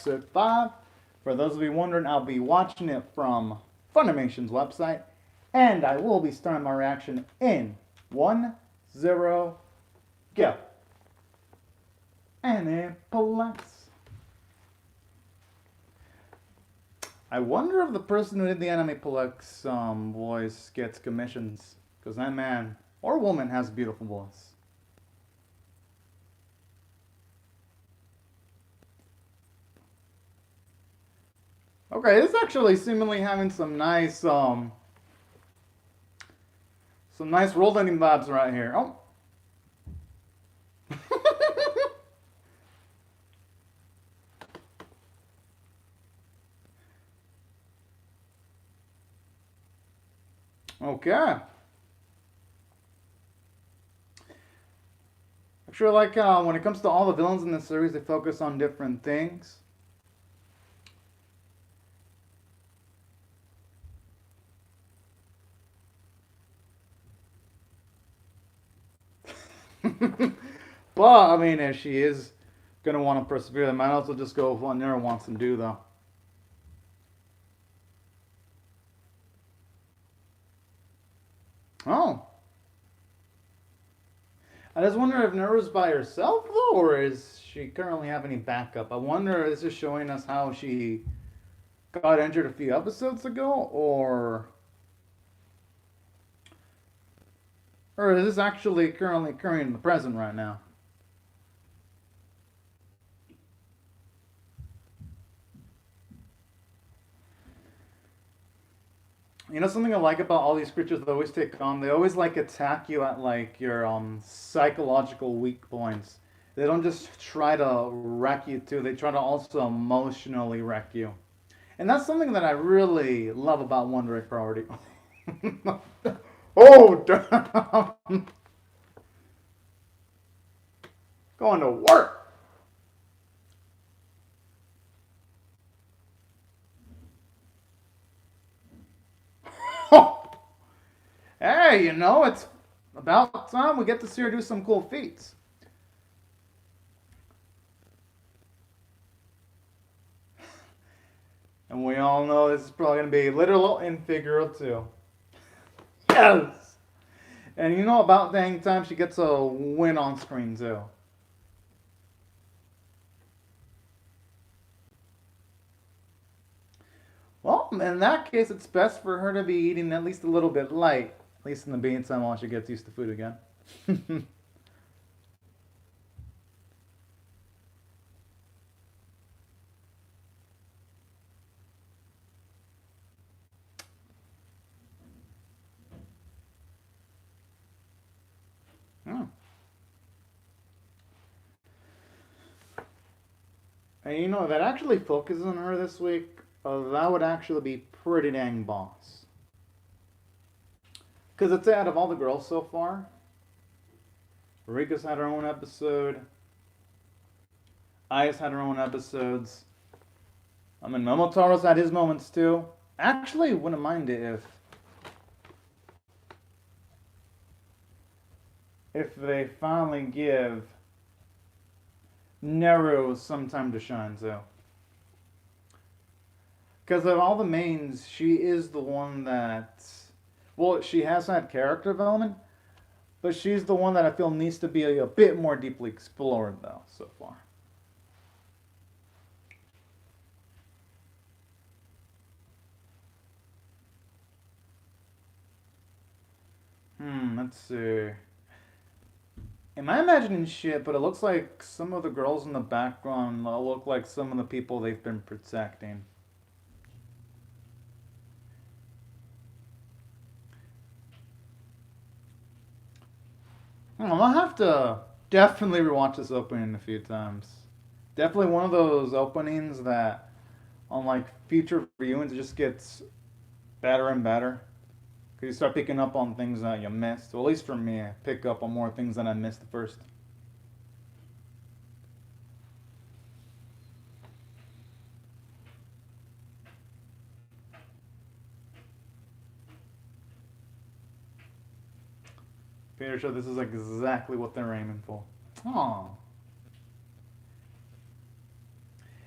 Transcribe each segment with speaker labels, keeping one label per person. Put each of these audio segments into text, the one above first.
Speaker 1: episode 5. For those of you wondering, I'll be watching it from Funimation's website, and I will be starting my reaction in 1, 0, go. Aniplex. I wonder if the person who did the Aniplex voice gets commissions, because that man or woman has a beautiful voice. Okay, this is actually seemingly having some nice world ending vibes right here. Oh. Okay. Actually, like when it comes to all the villains in the series, they focus on different things. But I mean, if she is gonna want to persevere, they might also just go with what Nero wants to do, though. Oh. I just wonder if Nero's by herself, though, or is she currently have any backup? I wonder if this is showing us how she got injured a few episodes ago, or is this actually currently occurring in the present right now? You know something I like about all these creatures they always take on? They always like attack you at like your psychological weak points. They don't just try to wreck you too. They try to also emotionally wreck you. And that's something that I really love about One Direct Priority. Oh, damn. Going to work. Hey, you know, it's about time we get to see her do some cool feats. And we all know this is probably going to be literal and figurative too. Yes! And you know, about dang time she gets a win on screen too. Well, in that case, it's best for her to be eating at least a little bit light, at least in the meantime while she gets used to food again. Hmm. And you know, if it actually focuses on her this week, that would actually be pretty dang boss. Because it's out of all the girls so far, Rika's had her own episode, Aya's had her own episodes. I mean, Momotaro's had his moments too. Actually, wouldn't mind it if they finally give Nero some time to shine too. Because of all the mains, she is the one that, well, she has had character development, but she's the one that I feel needs to be a bit more deeply explored though so far. Let's see. Am I imagining shit? But it looks like some of the girls in the background look like some of the people they've been protecting. I'll have to definitely rewatch this opening a few times. Definitely one of those openings that, on like future viewings, it just gets better and better. Because you start picking up on things that you missed. Well, at least for me, I pick up on more things than I missed at first. Peter Show, this is exactly what they're aiming for. Aww.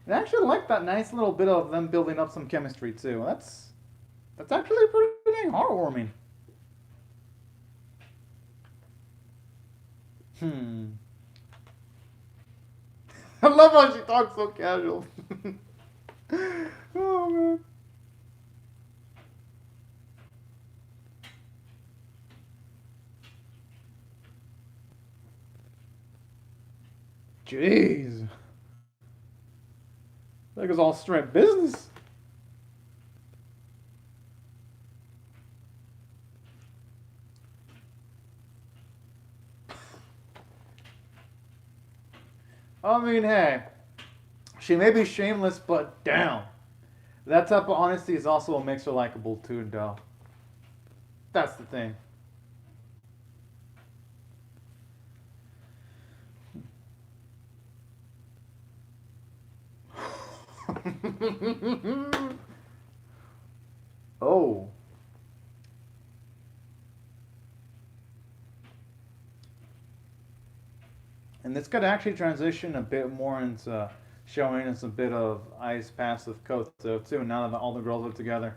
Speaker 1: And I actually like that nice little bit of them building up some chemistry too. That's actually pretty dang heartwarming. Hmm. I love how she talks so casual. Oh man. Jeez. That was all straight business. I mean, hey, she may be shameless, but damn. That type of honesty is also what makes her likable too, though. That's the thing. Oh. And this could actually transition a bit more into showing us a bit of Ice passive coat though too, now that all the girls are together.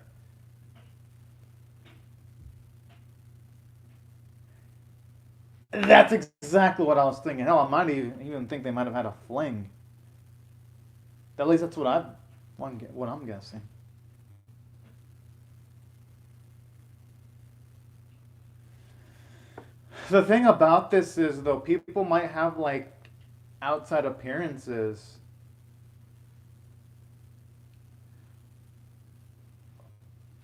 Speaker 1: That's exactly what I was thinking. Hell, I might even think they might have had a fling. At least that's what I'm guessing. The thing about this is though, people might have like outside appearances,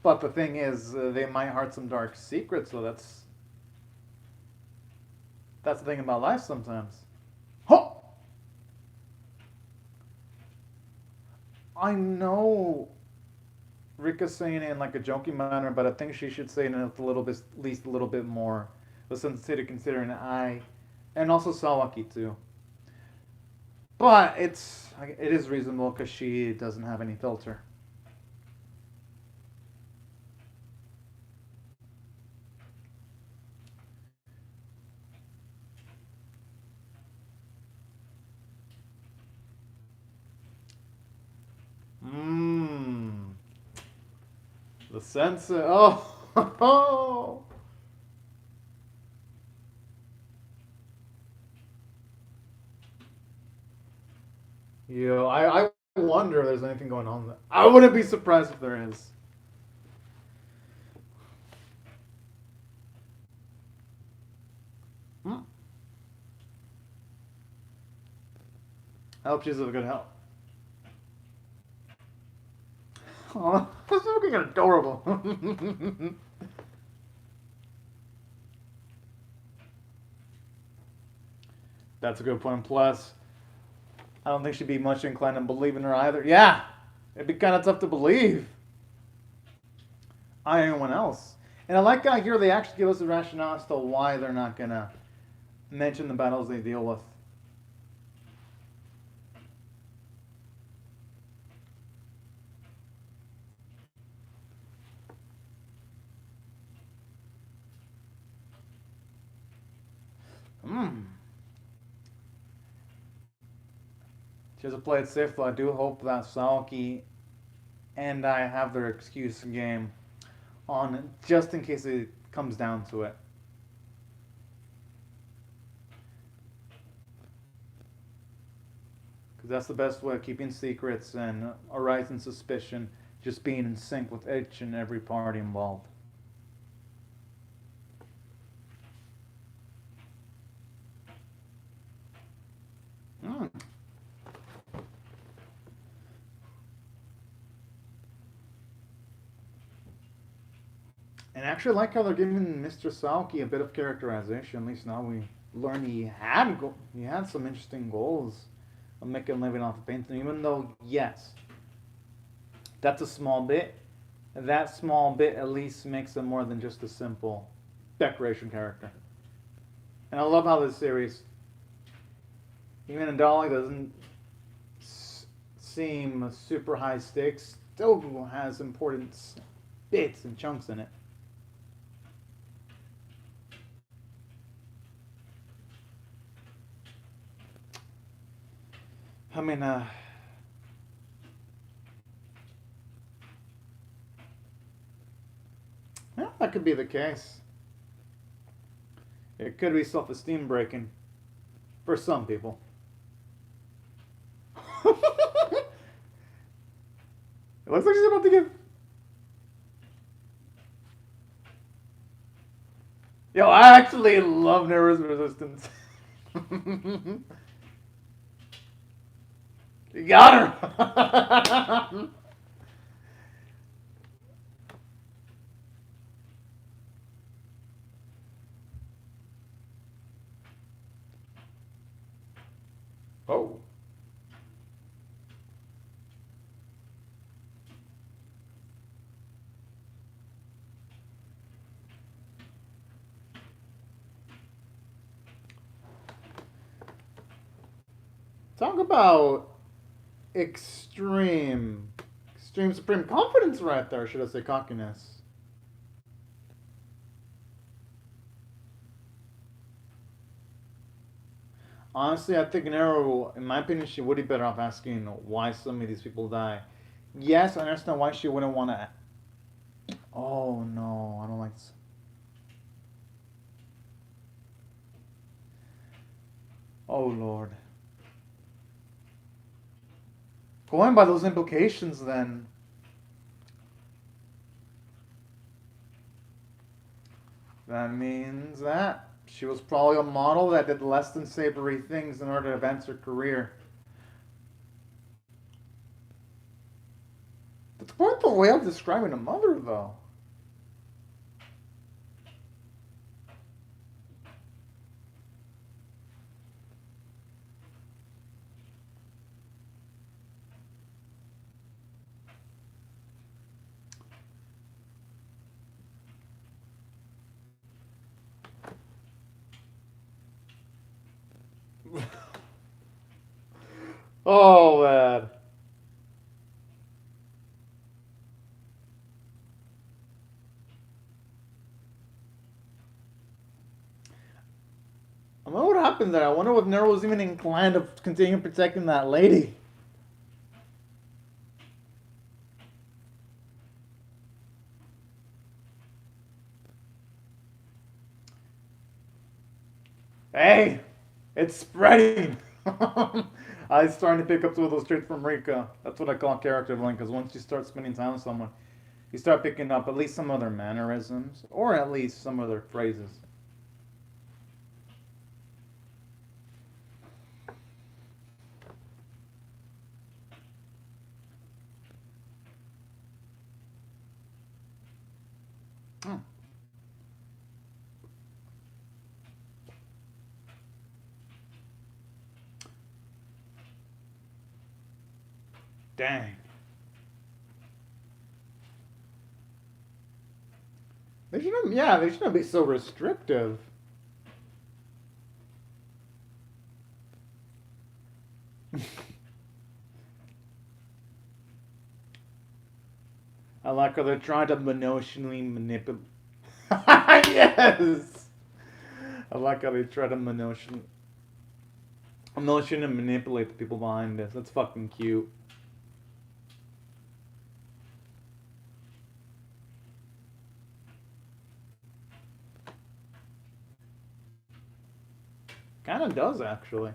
Speaker 1: but the thing is, they might hide some dark secrets. So that's the thing about life sometimes. Huh! I know Rika's saying it in like a joking manner, but I think she should say it in a little bit, at least a little bit more of sensitivity, considering I, and also Sawaki too. But it is reasonable because she doesn't have any filter. Mmm. The sensor. Oh. Yeah, I wonder if there's anything going on there. I wouldn't be surprised if there is. Hmm. I hope she's of good health. Oh, that's looking adorable. That's a good point. Plus, I don't think she'd be much inclined to believe in her either. Yeah, it'd be kind of tough to believe anyone else. And I like how here they actually give us a rationale as to why they're not gonna mention the battles they deal with. Hmm. She has to play it safe, though. I do hope that Saoki and I have their excuse game on just in case it comes down to it. Because that's the best way of keeping secrets and arising suspicion, just being in sync with each and every party involved. Mm. And I actually like how they're giving Mr. Saoki a bit of characterization. At least now we learn he had some interesting goals of making a living off of painting. Even though yes, that's a small bit. That small bit at least makes him more than just a simple decoration character. And I love how this series, even in Dolly, doesn't seem super high stakes. Still has important bits and chunks in it. I mean, That could be the case. It could be self-esteem breaking for some people. It looks like she's about to give. Yo, I actually love nervous resistance. You got her. Oh. Talk about extreme supreme confidence right there, should I say cockiness. Honestly, I think Nero, in my opinion, she would be better off asking why some of these people die. Yes, I understand why she wouldn't want to. Oh no, I don't like this. Oh Lord. Going by those implications, then. That means that she was probably a model that did less than savory things in order to advance her career. That's quite the way of describing a mother, though. Oh, man. I wonder what happened there. I wonder if Nero was even inclined to continue protecting that lady. Hey, it's spreading. I was starting to pick up some of those traits from Rika. That's what I call character building, because once you start spending time with someone, you start picking up at least some of their mannerisms, or at least some of their phrases. Hmm. Dang. They shouldn't be so restrictive. I like how they're trying to emotionally manipulate. Yes! I like how they try to emotion and manipulate the people behind this. That's fucking cute. Kind of does, actually.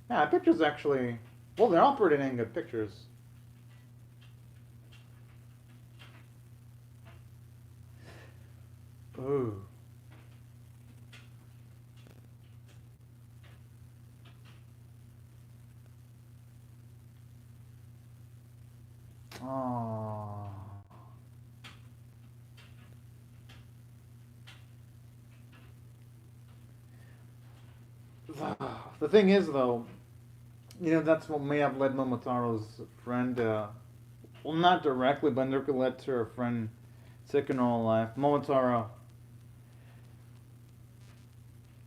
Speaker 1: Yeah, pictures actually. Well, they're all pretty dang good pictures. Ooh. Aww. The thing is, though, that's what may have led Momotaro's friend, well, not directly, but indirectly led to her friend taking her own life. Momotaro.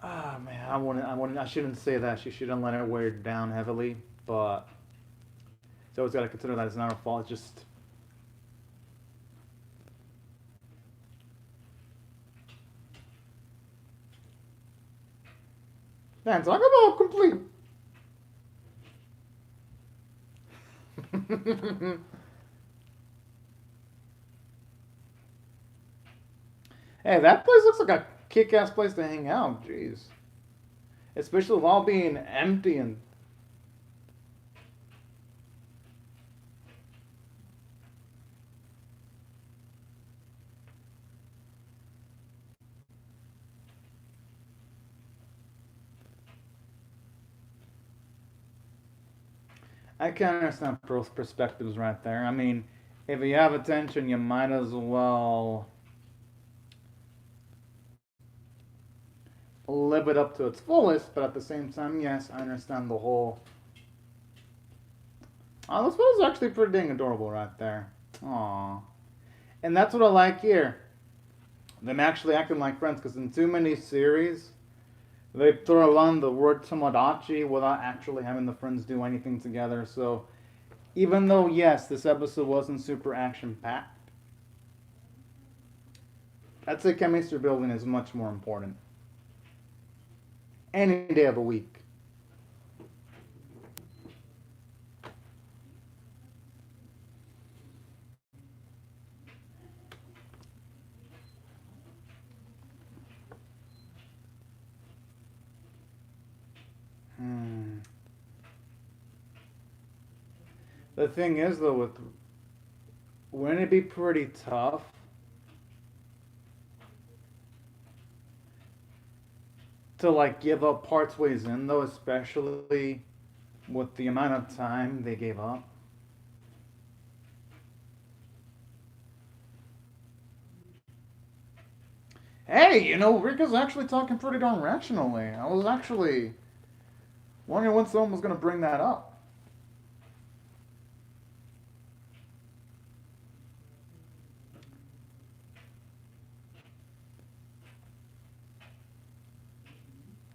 Speaker 1: Ah, man, I shouldn't say that. She shouldn't let it weigh her down heavily, but it's always got to consider that it's not her fault. It's just. Man, talk about complete. Hey, that place looks like a kick-ass place to hang out. Jeez, especially with all being empty and. I can understand both perspectives right there. I mean, if you have attention, you might as well live it up to its fullest. But at the same time, yes, I understand the whole. Oh, this one is actually pretty dang adorable right there. Aww. And that's what I like here. Them actually acting like friends, because in too many series, they throw on the word Tomodachi without actually having the friends do anything together. So, even though, yes, this episode wasn't super action packed, I'd say chemistry building is much more important. Any day of the week. Hmm. The thing is, though, wouldn't it be pretty tough to like give up parts ways in, though, especially with the amount of time they gave up? Hey, Rika's actually talking pretty darn rationally. I was actually wondering when someone was going to bring that up.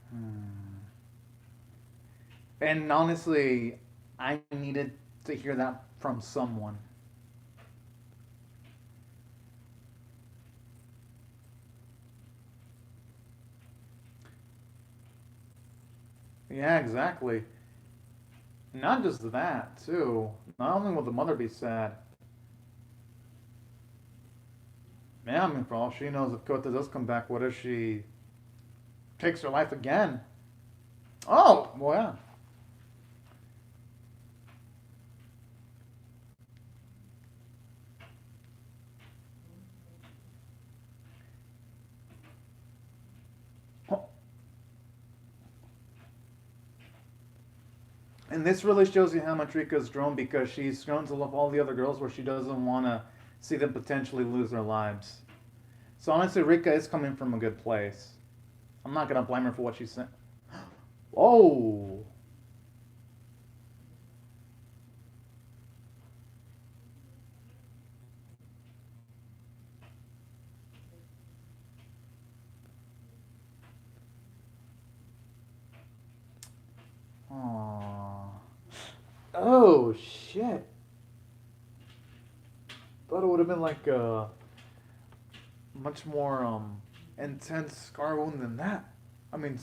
Speaker 1: Hmm. And honestly, I needed to hear that from someone. Yeah, exactly. Not just that, too. Not only will the mother be sad, yeah, I mean, for all she knows, if Kota does come back, what if she takes her life again? Oh, well, yeah. And this really shows you how much Rika's grown because she's grown to love all the other girls where she doesn't want to see them potentially lose their lives. So honestly, Rika is coming from a good place. I'm not going to blame her for what she said. Oh. Aww. Oh, shit. Thought it would have been like a much more intense scar wound than that. I mean,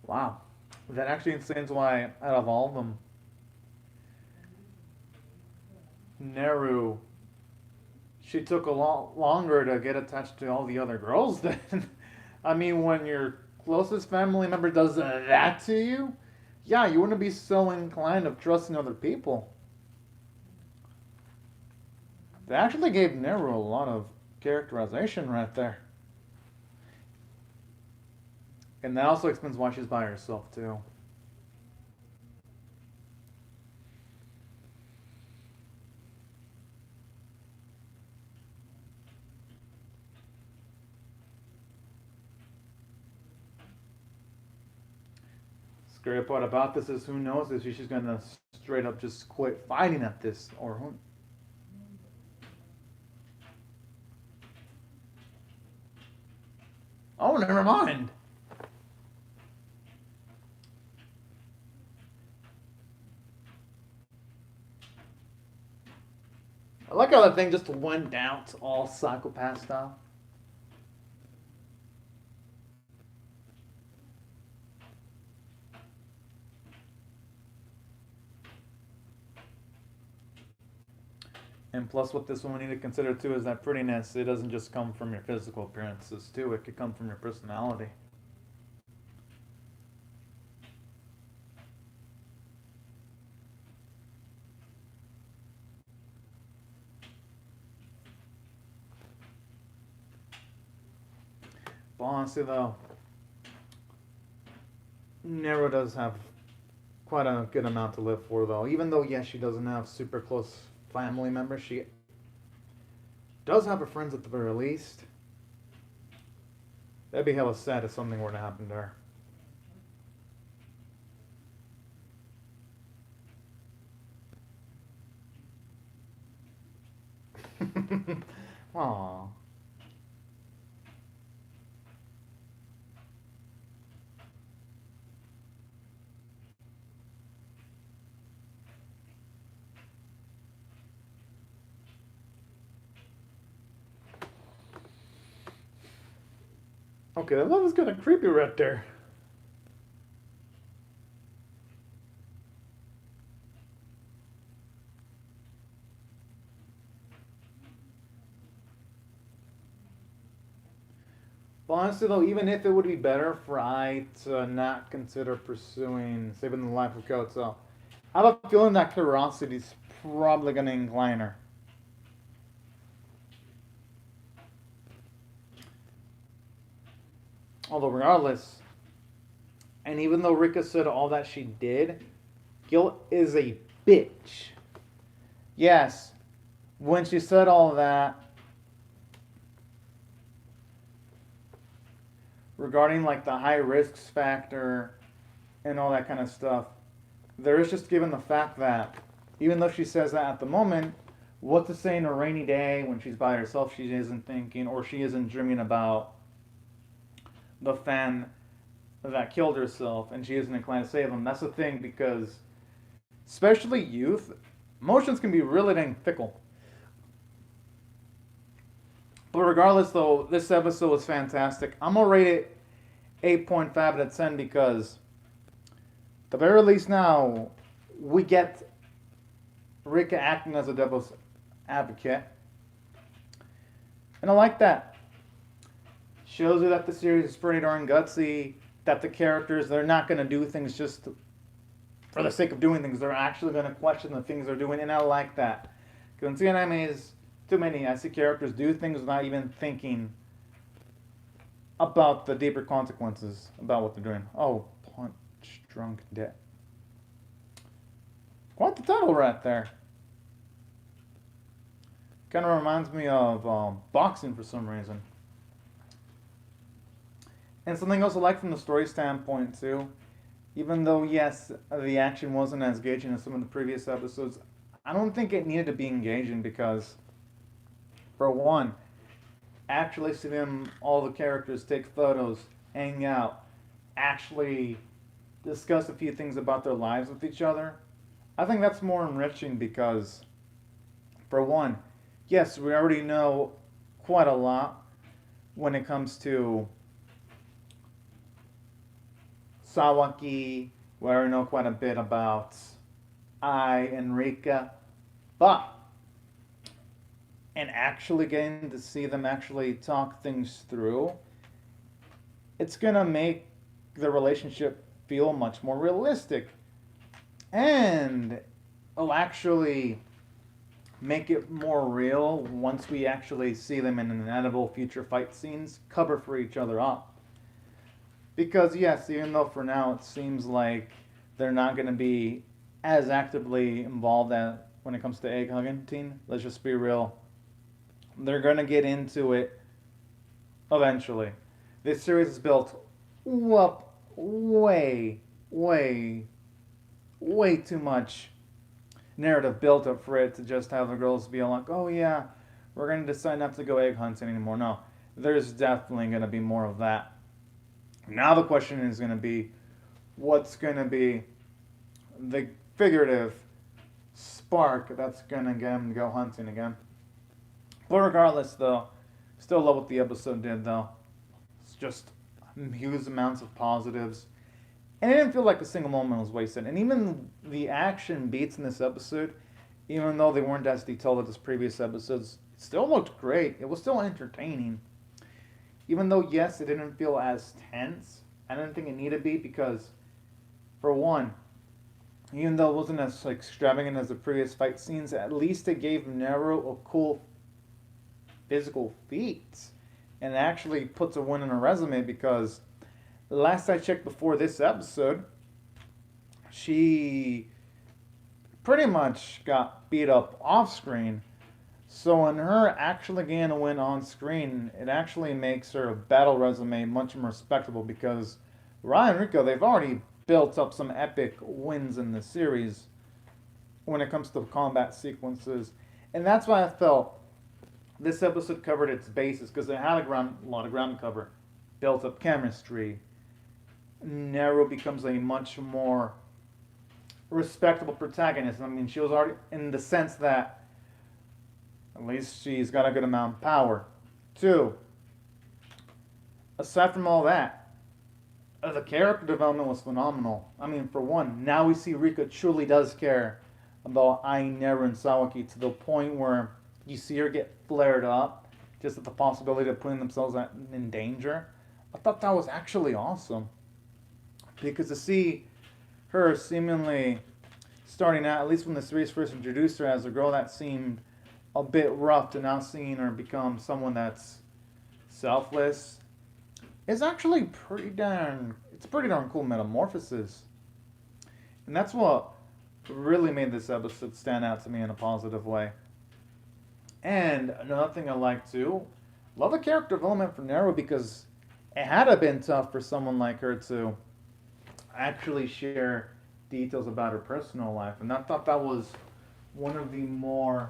Speaker 1: wow. That actually explains why, out of all of them, Neru, she took a lot longer to get attached to all the other girls than. I mean, when your closest family member does that to you, yeah, you wouldn't be so inclined of trusting other people. They actually gave Neru a lot of characterization right there. And that also explains why she's by herself, too. Scary part about this is who knows if she's gonna straight up just quit fighting at this, or who. Oh, never mind. I like how that thing just went down to all psychopath style. And plus, what this one we need to consider too is that prettiness, it doesn't just come from your physical appearances too, it could come from your personality. But honestly, though, Nero does have quite a good amount to live for, though. Even though, yes, she doesn't have super close family members, she does have her friends at the very least. That'd be hella sad if something were to happen to her. Aww. Okay, that love is kind of creepy right there. But honestly, though, even if it would be better for I to not consider pursuing saving the life of Koto, I have a feeling that curiosity's probably going to incline her. Although, regardless, and even though Rika said all that she did, guilt is a bitch. Yes, when she said all that regarding like the high risks factor and all that kind of stuff, there is just given the fact that even though she says that at the moment, what to say in a rainy day when she's by herself, she isn't thinking or she isn't dreaming about the fan that killed herself and she isn't inclined to save him. That's the thing because, especially youth, emotions can be really dang fickle. But regardless, though, this episode was fantastic. I'm gonna rate it 8.5 out of 10 because, at the very least, now we get Rika acting as a devil's advocate, and I like that. Shows you that the series is pretty darn gutsy. That the characters they're not gonna do things just for the sake of doing things. They're actually gonna question the things they're doing, and I like that. Because in animes, too many I see characters do things without even thinking about the deeper consequences about what they're doing. Oh, punch drunk dead. Quite the title right there. Kind of reminds me of boxing for some reason. And something else I like from the story standpoint too, even though yes, the action wasn't as engaging as some of the previous episodes, I don't think it needed to be engaging because, for one, actually see them all the characters take photos, hang out, actually discuss a few things about their lives with each other. I think that's more enriching because, for one, yes, we already know quite a lot when it comes to Sawaki. We already know quite a bit about I and Rika, but and actually getting to see them actually talk things through, it's gonna make the relationship feel much more realistic. And it'll actually make it more real once we actually see them in inevitable future fight scenes cover for each other up. Because, yes, even though for now it seems like they're not going to be as actively involved when it comes to egg hunting, let's just be real. They're going to get into it eventually. This series is built up way, way, way too much narrative built up for it to just have the girls be like, oh yeah, we're going to decide not to go egg hunting anymore. No, there's definitely going to be more of that. Now the question is going to be, what's going to be the figurative spark that's going to get them to go hunting again? But regardless, though, still love what the episode did, though. It's just huge amounts of positives. And it didn't feel like a single moment was wasted. And even the action beats in this episode, Even though they weren't as detailed as previous episodes, it still looked great. It was still entertaining. Even though, yes, it didn't feel as tense, I didn't think it needed to be because, for one, even though it wasn't as extravagant as the previous fight scenes, at least it gave Nero a cool physical feat. And it actually puts a win in her resume because last I checked before this episode, she pretty much got beat up off screen. So when her actually getting a win on screen, it actually makes her battle resume much more respectable because Ryan and Rico, they've already built up some epic wins in the series when it comes to combat sequences. And that's why I felt this episode covered its bases because it had a lot of ground to cover. Built up chemistry. Nero becomes a much more respectable protagonist. I mean, she was already in the sense that at least she's got a good amount of power. Two, aside from all that, the character development was phenomenal. I mean, for one, now we see Rika truly does care about Ai, Nero, and Sawaki to the point where you see her get flared up just at the possibility of putting themselves in danger. I thought that was actually awesome. Because to see her seemingly starting out, at least when the series first introduced her as a girl that seemed a bit rough, to now seeing her become someone that's selfless, is actually it's a pretty darn cool metamorphosis. And that's what really made this episode stand out to me in a positive way. And another thing I like too, love the character development for Nero because it had to have been tough for someone like her to actually share details about her personal life. And I thought that was one of the more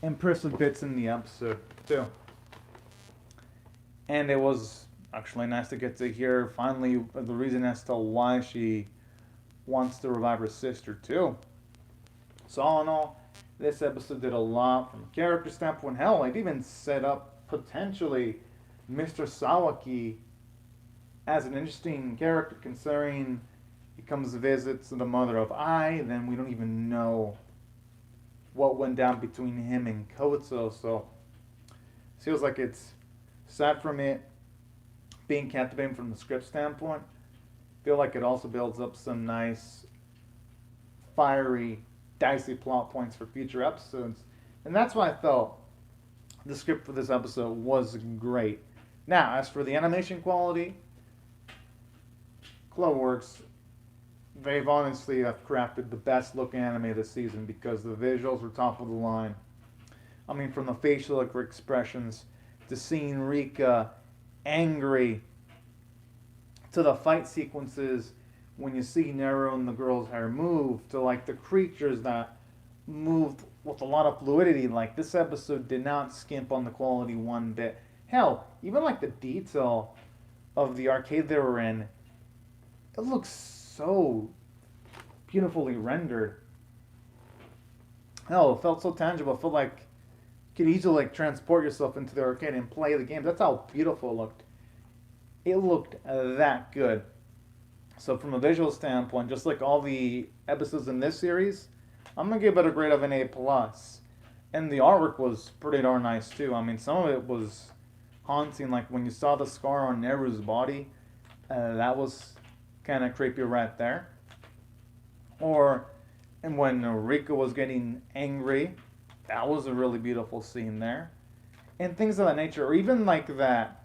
Speaker 1: impressive bits in the episode too. And it was actually nice to get to hear finally the reason as to why she wants to revive her sister too. So all in all, this episode did a lot from a character standpoint. Hell, it even set up potentially Mr. Sawaki as an interesting character, considering he comes to visit the mother of Ai, then we don't even know what went down between him and Kozo. So it feels like it's aside from it being captivating from the script standpoint, I feel like it also builds up some nice, fiery, dicey plot points for future episodes. And that's why I felt the script for this episode was great. Now, as for the animation quality, Cloverworks, they've honestly crafted the best looking anime this season because the visuals were top of the line. I mean, from the facial expressions to seeing Rika angry to the fight sequences when you see Nero and the girl's hair move to like the creatures that moved with a lot of fluidity. Like this episode did not skimp on the quality one bit. Hell, even like the detail of the arcade they were in, it looks so beautifully rendered. Hell, it felt so tangible. It felt like you could easily like transport yourself into the arcade and play the game. That's how beautiful it looked. It looked that good. So from a visual standpoint, just like all the episodes in this series, I'm gonna give it a grade of an A plus. And the artwork was pretty darn nice too. I mean, some of it was haunting. Like when you saw the scar on Neru's body, that was kind of creepy right there. And when Rika was getting angry, that was a really beautiful scene there. And things of that nature, or even like that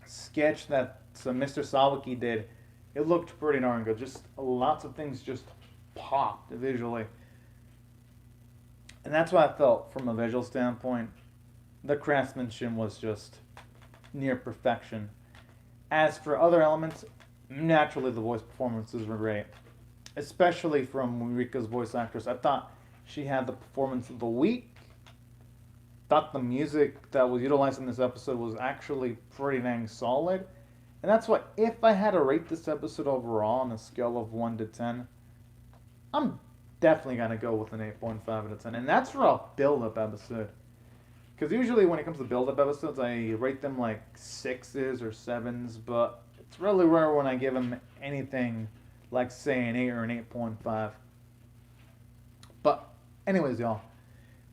Speaker 1: sketch that Mr. Sawaki did, it looked pretty darn good. Just lots of things just popped visually. And that's what I felt from a visual standpoint. The craftsmanship was just near perfection. As for other elements, naturally the voice performances were great. Especially from Rika's voice actress. I thought she had the performance of the week. Thought the music that was utilized in this episode was actually pretty dang solid. And that's why, if I had to rate this episode overall on a scale of 1 to 10, I'm definitely going to go with an 8.5 out of 10. And that's for a build-up episode. Because usually when it comes to build-up episodes, I rate them like 6s or 7s. But it's really rare when I give them anything like, say, an 8 or an 8.5. But anyways, y'all,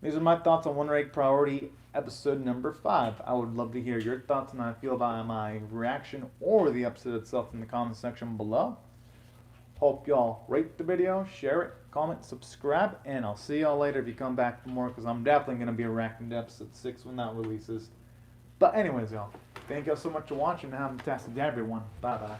Speaker 1: these are my thoughts on Wonder Egg Priority episode number 5. I would love to hear your thoughts on how I feel about my reaction or the episode itself in the comment section below. Hope y'all rate the video, share it, comment, subscribe, and I'll see y'all later if you come back for more, because I'm definitely going to be reacting to episode 6 when that releases. But anyways, y'all, thank y'all so much for watching, and have a fantastic day, everyone. Bye-bye.